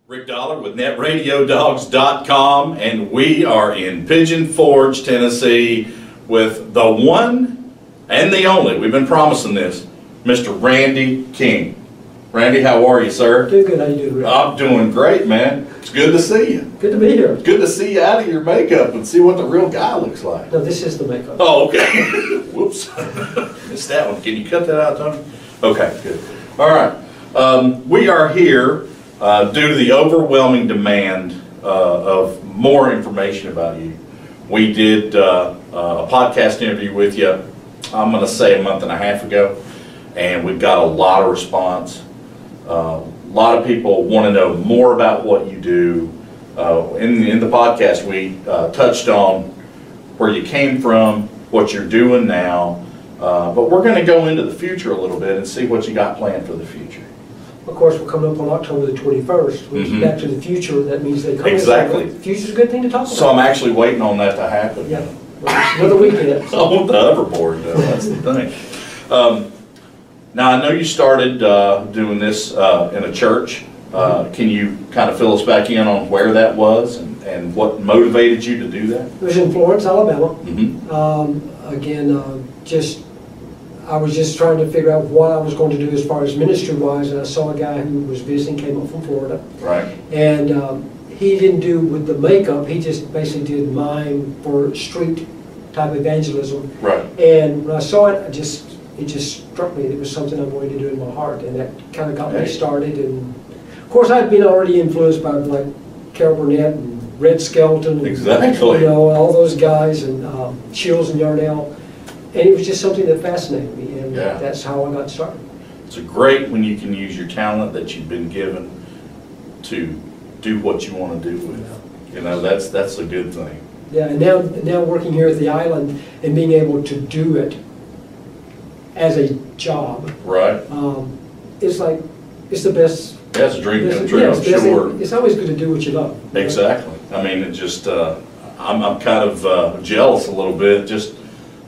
Rick Dollar with NetRadioDogs.com, and we are in Pigeon Forge, Tennessee with the one and the only, we've been promising this, Mr. Randy King. Randy, how are you, sir? Doing good. How you doing, Rick? I'm doing great, man. It's good to see you. Good to be here. Good to see you out of your makeup and see what the real guy looks like. No, this is the makeup. Oh, okay. Whoops. Missed that one. Can you cut that out, Tony? Okay, good. All right. We are here due to the overwhelming demand of more information about you. We did a podcast interview with you, I'm going to say a month and a half ago, and we've got a lot of response. A lot of people want to know more about what you do. In the podcast, we touched on where you came from, what you're doing now, but we're going to go into the future a little bit and see what you got planned for the future. Of course, we're coming up on October the 21st, which is Back to the Future. That means they come. Exactly. The future's a good thing to talk about. So I'm actually waiting on that to happen. Yeah. Well, another weekend. I want the hoverboard, though. That's the thing. Now, I know you started doing this in a churk. Can you kind of fill us back in on where that was and what motivated you to do that? It was in Florence, Alabama. I was just trying to figure out what I was going to do as far as ministry-wise, and I saw a guy who was visiting, came up from Florida. Right. And he didn't do with the makeup, he just basically did mime for street type evangelism. Right. And when I saw it, it just struck me that it was something I wanted to do in my heart, and that kind of got me started. And of course, I'd been already influenced by like Carol Burnett and Red Skelton, and, exactly, you know, all those guys, and Shields and Yarnell, and it was just something that fascinated me, and that's how I got started. It's great when you can use your talent that you've been given to do what you want to do with. You know, that's a good thing. Yeah, and now working here at the island and being able to do it as a job, right? It's like, it's the best. That's a dream come true, I'm sure. It's always good to do what you love. Exactly. I mean, it just, I'm kind of jealous a little bit. Just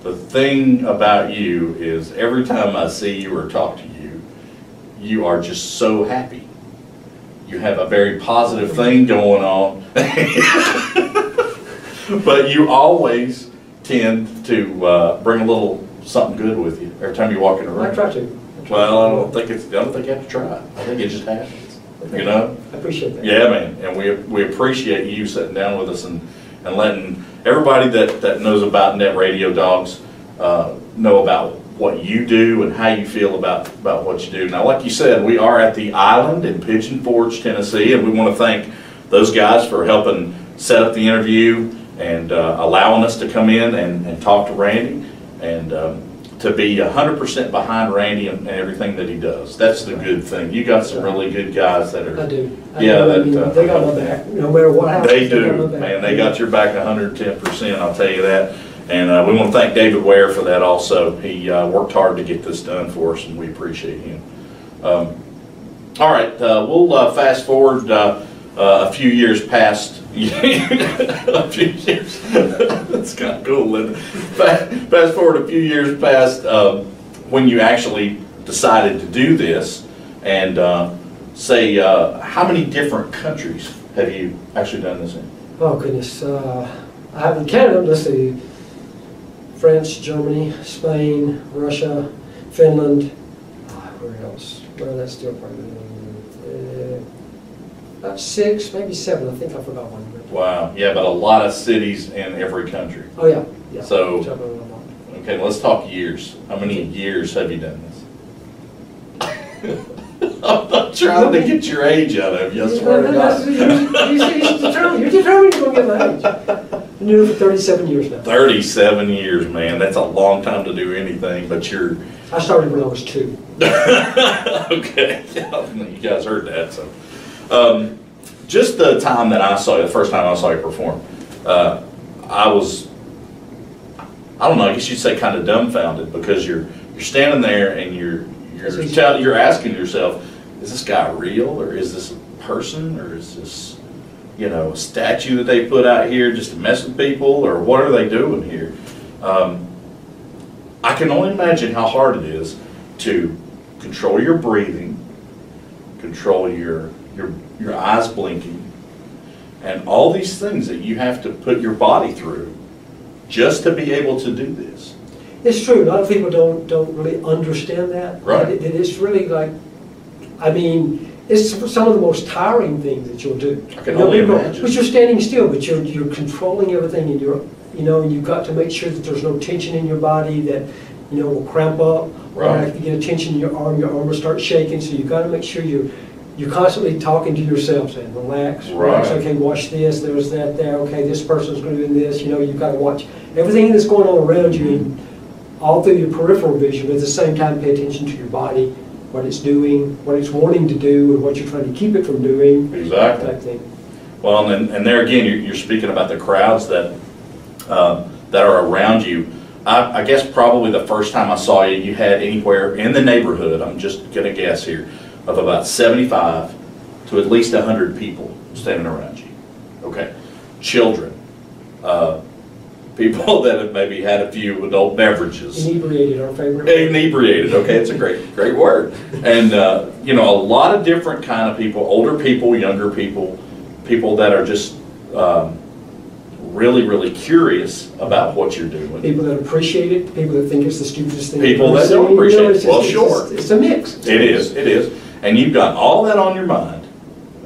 the thing about you is every time I see you or talk to you, you are just so happy. You have a very positive thing going on. But you always tend to bring a little something good with you every time you walk in the room. I try to. Well, I don't think you have to try. I think it just happens. Okay. You know? I appreciate that. Yeah, man. And we appreciate you sitting down with us and letting everybody that knows about Net Radio Dogs know about what you do and how you feel about what you do. Now, like you said, we are at the island in Pigeon Forge, Tennessee, and we want to thank those guys for helping set up the interview and allowing us to come in and talk to Randy, and to be 100% behind Randy and everything that he does. That's the good thing. You got some really good guys that are. I do. They got my back. No matter what happens. They do, man. They got your back 110%. I'll tell you that. And we want to thank David Ware for that also. He worked hard to get this done for us, and we appreciate him. All right, we'll fast forward a few years past. A few years. That's kind of cool, isn't it? Fast forward a few years past when you actually decided to do this, and say, how many different countries have you actually done this in? Oh goodness, I have in Canada. Let's see, France, Germany, Spain, Russia, Finland. Where else? Well, that's still part of it. About 6, maybe 7. I think I forgot one. Wow. Yeah, but a lot of cities in every country. Oh yeah. Yeah. So, okay, let's talk years. How many years have you done this? I'm not trying to get your age out of you, I swear to God. You're determined you're going to get my age. I've been doing it for 37 years now. 37 years, man. That's a long time to do anything, but you're... I started when I was 2. Okay. You guys heard that, so... just the time that I saw you, the first time I saw you perform, I don't know, I guess you'd say kind of dumbfounded, because you're standing there and you're asking yourself, is this guy real, or is this a person, or is this, you know, a statue that they put out here just to mess with people, or what are they doing here? I can only imagine how hard it is to control your breathing, control your your eyes blinking, and all these things that you have to put your body through just to be able to do this. It's true. A lot of people don't really understand that. Right. It's really like, I mean, it's some of the most tiring things that you'll do. I can only imagine. But you're standing still, but you're controlling everything, and you've got to make sure that there's no tension in your body that, will cramp up. Right. Or if you get a tension in your arm will start shaking. So you've got to make sure you're constantly talking to yourself, saying, relax, relax, Right. okay, watch this, there's that there, okay, this person's going to do this. You've got to watch everything that's going on around you, and all through your peripheral vision, but at the same time pay attention to your body, what it's doing, what it's wanting to do, and what you're trying to keep it from doing. Exactly. Type thing. Well, and there again, you're speaking about the crowds that are around you. I guess probably the first time I saw you, you had anywhere in the neighborhood, I'm just going to guess here, of about 75 to at least 100 people standing around you. Okay. Children. People that have maybe had a few adult beverages. Inebriated, our favorite word. Inebriated, okay, it's a great word. And, a lot of different kind of people, older people, younger people, people that are just really, really curious about what you're doing. People that appreciate it, people that think it's the stupidest thing. People that don't appreciate it, well, sure. It's a mix. It is. And you've got all that on your mind,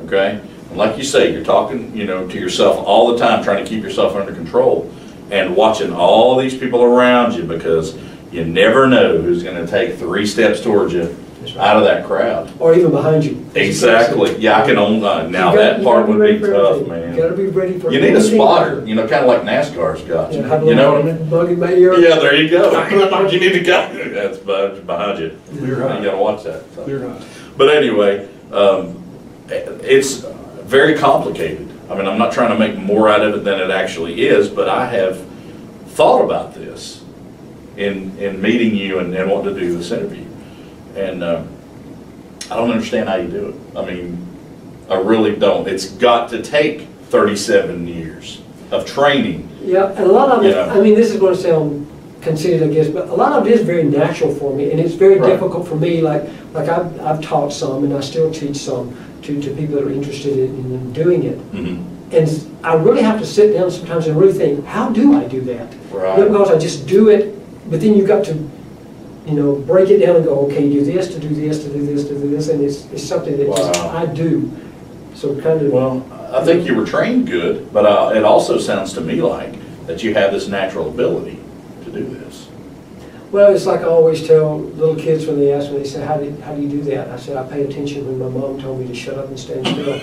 okay? And like you say, you're talking, to yourself all the time, trying to keep yourself under control, and watching all these people around you, because you never know who's going to take 3 steps towards you out of that crowd. Or even behind you. Exactly. Yeah, I can own now that part would be tough, man. You got to be ready for You need a spotter, kind of like NASCAR's got you. Yeah, You know what I mean? Bug in my ear. Yeah, there you go. You need to go. That's behind you. You're right. You got to watch that. So. You're right. But anyway, it's very complicated. I mean, I'm not trying to make more out of it than it actually is, but I have thought about this in meeting you and wanting to do this interview. And I don't understand how you do it. I mean, I really don't. It's got to take 37 years of training. Yeah, and a lot of it, I mean, this is going to sound conceited, I guess, but a lot of it is very natural for me, and it's very difficult for me. Like I've taught some, and I still teach some to people that are interested in doing it. Mm-hmm. And I really have to sit down sometimes and really think, how do I do that? Right. Because I just do it, but then you've got to, break it down and go, okay, do this, to do this, to do this, to do this, and it's something that just I do. So kind of. Well, I think you were trained good, but it also sounds to me like that you have this natural ability to do this. Well, it's like I always tell little kids when they ask me, they say, how do you do that? I said, I pay attention when my mom told me to shut up and stand still.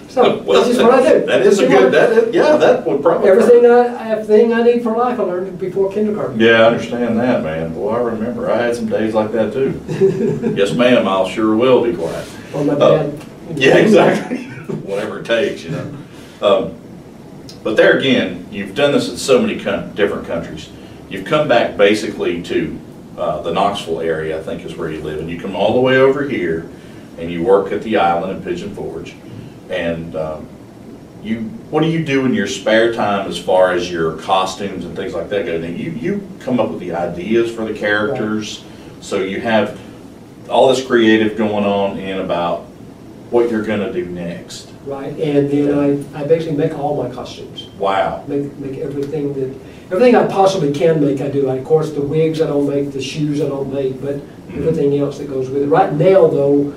So well, that's just what I do. That is a good, that would probably. Everything I need for life I learned before kindergarten. Yeah, I understand that, man. Boy, I remember. I had some days like that too. Yes, ma'am, I sure will be quiet. Or my dad. Yeah, exactly. Whatever it takes, But there again, you've done this in so many different countries. You've come back basically to the Knoxville area, I think is where you live, and you come all the way over here, and you work at the island in Pigeon Forge. And what do you do in your spare time as far as your costumes and things like that go? Now, you come up with the ideas for the characters, so you have all this creative going on in about what you're going to do next. Right, and then I basically make all my costumes. Wow. Make everything I possibly can make, I do. Like, of course, the wigs I don't make, the shoes I don't make, but everything else that goes with it. Right now, though,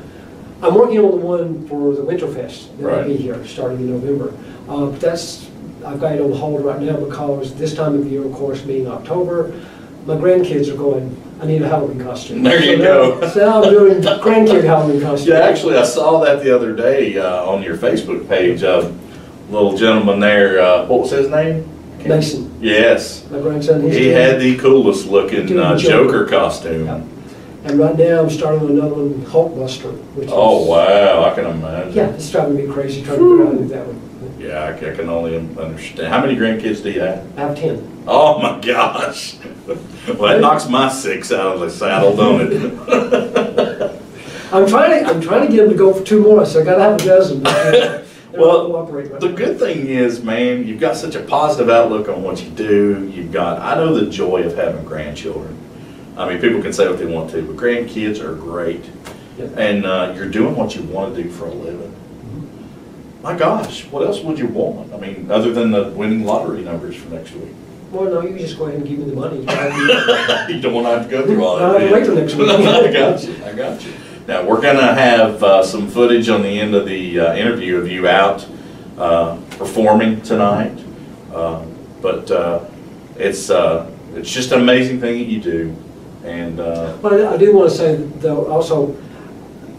I'm working on the one for the Winterfest that will be here starting in November. I've got it on hold right now because this time of year, of course, being October, my grandkids are going, I need a Halloween costume. There you go. So now I'm doing grandkid Halloween costume. Yeah, actually, I saw that the other day on your Facebook page. Little gentleman there, what was his name? Mason. Yes. My grandson. He had the coolest looking Joker costume. Yeah. And right now I'm starting on another one, Hulkbuster. Oh, wow, I can imagine. Yeah, it's driving me crazy trying to figure out how to do that one. Yeah, I can only understand. How many grandkids do you have? I have 10. Oh my gosh. Well, that knocks my 6 out of the saddle, don't it? I'm trying to get them to go for 2 more, so I gotta have a dozen. Well, the good thing is, man, you've got such a positive outlook on what you do. I know the joy of having grandchildren. I mean, people can say what they want to, but grandkids are great. and you're doing what you want to do for a living. My gosh, what else would you want? I mean, other than the winning lottery numbers for next week. Well, no, you just go ahead and give me the money. You don't want to have to go through all that. I'll wait till next week. I got you. I got you. Now we're going to have some footage on the end of the interview of you out performing tonight. But it's just an amazing thing that you do. And but I do want to say though also,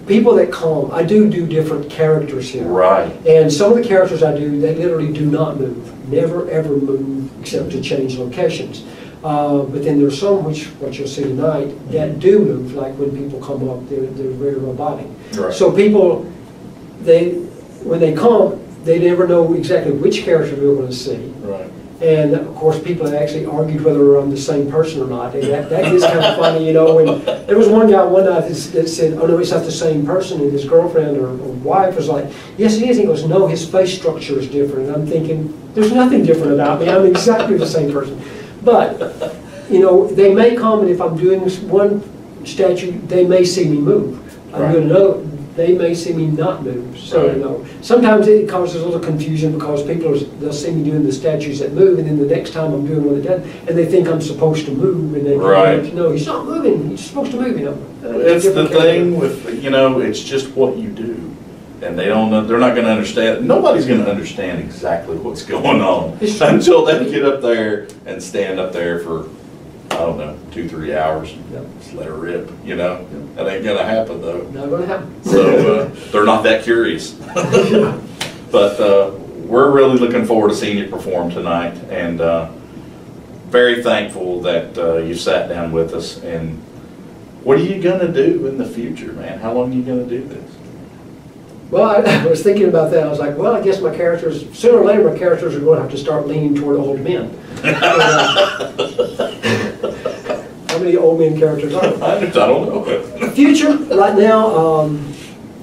people that come, I do different characters here. Right. And some of the characters I do, they literally do not move. Never ever move except to change locations. But then there's some, which what you'll see tonight, that do move, like when people come up, they're very robotic. Right. So people, when they come, they never know exactly which character they're going to see. Right. And of course, people have actually argued whether I'm the same person or not. And that is kind of funny, you know. And there was one guy one night that said, "Oh no, he's not the same person." And his girlfriend or wife was like, "Yes, he is." He goes, "No, his face structure is different." And I'm thinking, "There's nothing different about me. I'm exactly the same person." But you know, they may come, and if I'm doing one statue, they may see me move. I'm doing another. They may see me not move, so you know. Sometimes it causes a little confusion because they'll see me doing the statues that move, and then the next time I'm doing one that doesn't, and they think I'm supposed to move, and they go, "No, he's not moving. He's supposed to move." You know. It's the thing with, you know, it's just what you do, and they don't know. They're not going to understand. Nobody's going to understand exactly what's going on until they get up there and stand up there for, I don't know, 2-3 hours. Just let her rip, you know. That ain't gonna happen though. Not gonna happen. So they're not that curious. But we're really looking forward to seeing you perform tonight, and very thankful that you sat down with us. And what are you gonna do in the future, man? How long are you gonna do this? Well, I was thinking about that. I was like, well, I guess my characters, sooner or later, my characters are going to have to start leaning toward old men. How many old men characters are there? I don't know. Future, right now,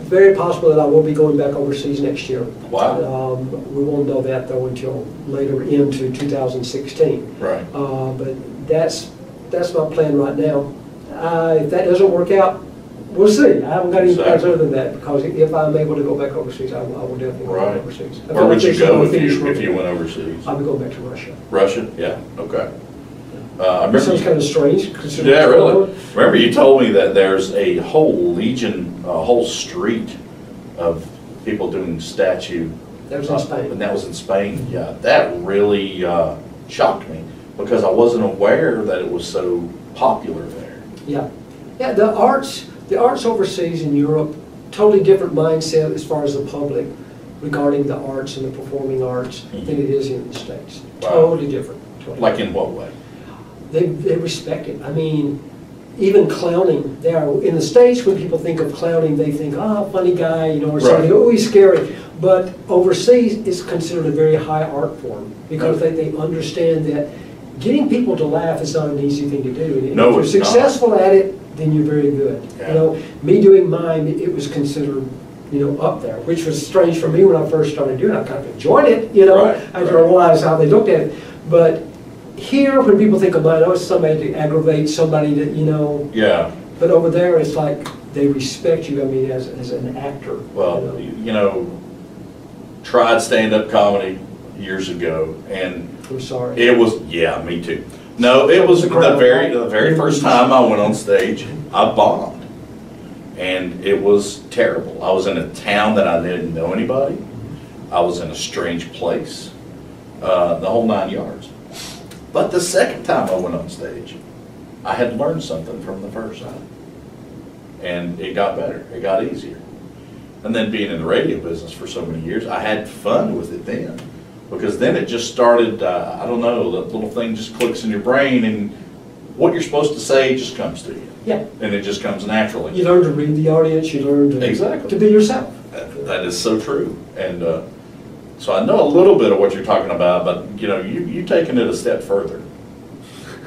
very possible that I will be going back overseas next year. Wow. We won't know that though until later into 2016. Right. But that's my plan right now. If that doesn't work out, we'll see. I haven't got any plans other than that, because if I'm able to go back overseas, I will definitely go back overseas. Where would you go if you went overseas? I'll be going back to Russia. Russia? Yeah. Okay. That sounds kind of strange. Yeah, really. Remember, you told me that there's a whole legion, a whole street of people doing statue. That was in Spain. And that was in Spain. Yeah, that really shocked me, because I wasn't aware that it was so popular there. Yeah, yeah. The arts overseas in Europe, totally different mindset as far as the public regarding the arts and the performing arts than it is in the States. Wow. Totally different. Totally like different. In what way? They respect it. I mean, even clowning. In the States, when people think of clowning, they think, funny guy, you know, or something. Oh, he's scary. But overseas, it's considered a very high art form, because they understand that getting people to laugh is not an easy thing to do. And if you're successful at it, then you're very good. Yeah. You know, me doing mime, it was considered, you know, up there, which was strange for me when I first started doing it. I kind of enjoyed it, you know, I realized how they looked at it. But here, when people think of mime, it's somebody to aggravate, somebody that, you know. Yeah. But over there, it's like they respect you, I mean, as an actor. Well, you know, tried stand-up comedy years ago, and I'm sorry. It was, yeah, me too. No, it was the very first time I went on stage, I bombed. And it was terrible. I was in a town that I didn't know anybody. I was in a strange place, the whole 9 yards. But the second time I went on stage, I had learned something from the first time. And it got better, it got easier. And then being in the radio business for so many years, I had fun with it then. Because then it just started, I don't know, the little thing just clicks in your brain, and what you're supposed to say just comes to you. Yeah. And it just comes naturally. You learn to read the audience, you learn to be yourself. That is so true. And so I know a little bit of what you're talking about, but you know, you've taken it a step further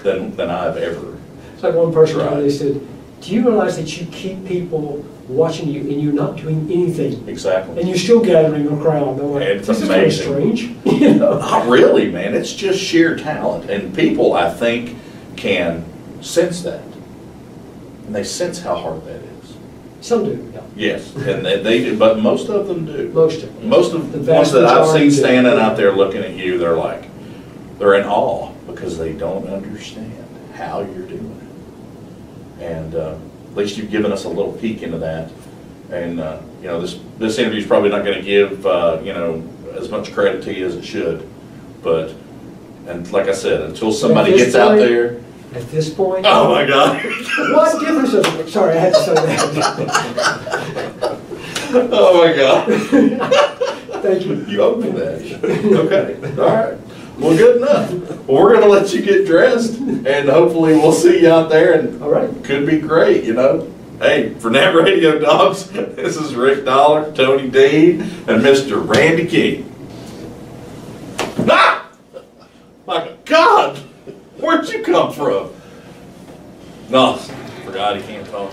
than I've ever. It's like one person tried. They said, do you realize that you keep people watching you and you're not doing anything? Exactly. And you're still gathering a crowd. They're like, it's this amazing. Is kind of strange. You know? Not really, man. It's just sheer talent. And people, I think, can sense that. And they sense how hard that is. Some do, yeah. Yes, and they do, but most of them do. Most of them. Most of The the ones vast that I've majority seen do. standing out there looking at you, they're in awe because they don't understand how you're doing it. And at least you've given us a little peek into that. And you know, this interview is probably not going to give you know, as much credit to you as it should. But, and like I said, until somebody gets out there. At this point. Oh my God. What difference does it make? Sorry, I had to say that. Oh my God. Thank you. You owe me that. Okay. All right. Well, good enough. Well, we're going to let you get dressed, and hopefully we'll see you out there. And all right. Could be great, you know. Hey, for Nat Radio Dogs, this is Rick Dollar, Tony Dean, and Mr. Randy King. Ah! My God! Where'd you come from? No, forgot he can't talk.